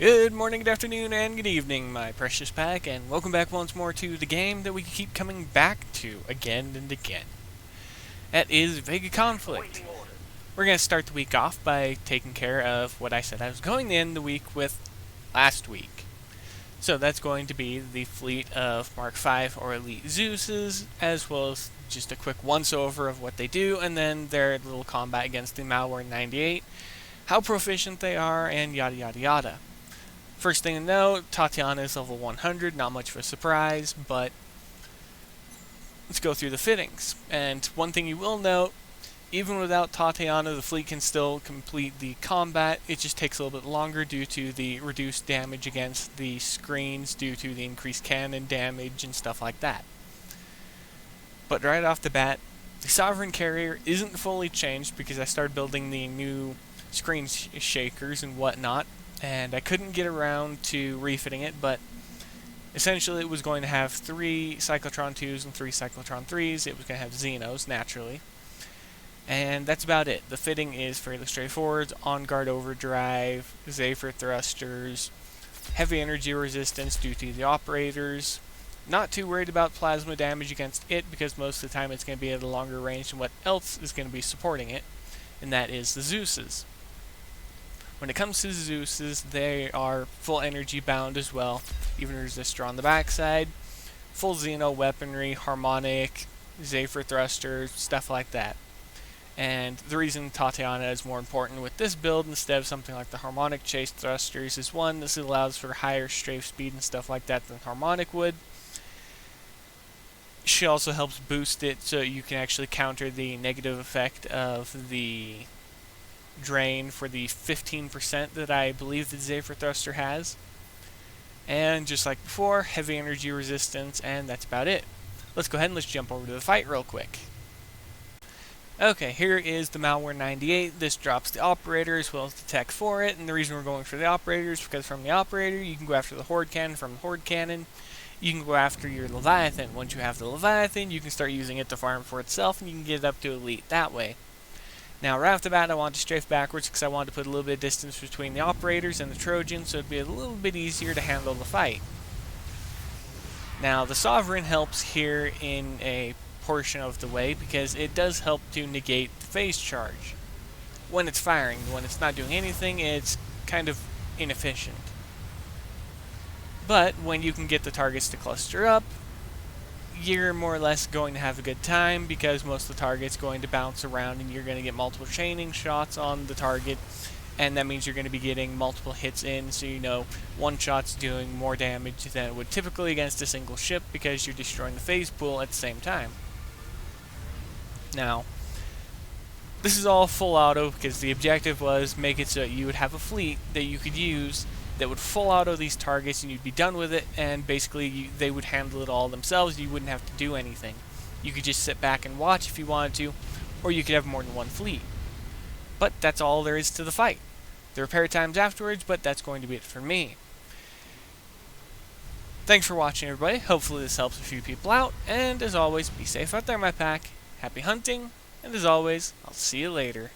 Good morning, good afternoon, and good evening, my precious pack, and welcome back once more to the game that we keep coming back to again and again. That is VEGA Conflict. We're going to start the week off by taking care of what I said I was going to end the week with last week. So that's going to be the fleet of Mk5 or Elite Zeuses, as well as just a quick once-over of what they do, and then their little combat against the Malware 98, how proficient they are, and yada yada yada. First thing to note, Tatiana is level 100, not much of a surprise, but let's go through the fittings. And one thing you will note, even without Tatiana, the fleet can still complete the combat. It just takes a little bit longer due to the reduced damage against the screens, due to the increased cannon damage and stuff like that. But right off the bat, the Sovereign Carrier isn't fully changed because I started building the new screen shakers and whatnot, and I couldn't get around to refitting it, but essentially it was going to have 3 Cyclotron 2s and 3 Cyclotron 3s. It was going to have Xenos, naturally. And that's about it. The fitting is fairly straightforward. On-guard overdrive, Zephyr thrusters, heavy energy resistance due to the operators. Not too worried about plasma damage against it because most of the time it's going to be at a longer range than what else is going to be supporting it, and that is the Zeuses. When it comes to Zeuses, they are full energy bound as well, even resistor on the backside, full Xeno weaponry, harmonic, Zephyr thrusters, stuff like that. And the reason Tatiana is more important with this build instead of something like the harmonic chase thrusters is, one, this allows for higher strafe speed and stuff like that than harmonic would. She also helps boost it so you can actually counter the negative effect of the drain for the 15% that I believe the Zephyr thruster has. And just like before, heavy energy resistance, and that's about it. Let's go ahead and let's jump over to the fight real quick. Okay, here is the Malware 98. This drops the operator as well as the tech for it, and the reason we're going for the operator is because from the operator you can go after the Horde Cannon, from the Horde Cannon you can go after your Leviathan. Once you have the Leviathan, you can start using it to farm for itself, and you can get it up to Elite that way. Now, right off the bat, I wanted to strafe backwards because I wanted to put a little bit of distance between the operators and the Trojans, so it'd be a little bit easier to handle the fight. Now, the Sovereign helps here in a portion of the way because it does help to negate the phase charge. When it's firing, when it's not doing anything, it's kind of inefficient. But when you can get the targets to cluster up, you're more or less going to have a good time because most of the target's going to bounce around and you're going to get multiple chaining shots on the target, and that means you're going to be getting multiple hits in, so you know one shot's doing more damage than it would typically against a single ship because you're destroying the phase pool at the same time. Now, this is all full auto because the objective was make it so that you would have a fleet that you could use that would full auto these targets and you'd be done with it, and basically they would handle it all themselves. You wouldn't have to do anything. You could just sit back and watch if you wanted to, or you could have more than one fleet. But that's all there is to the fight. There are repair times afterwards, but that's going to be it for me. Thanks for watching, everybody. Hopefully this helps a few people out, and as always, be safe out there, my pack. Happy hunting, and as always, I'll see you later.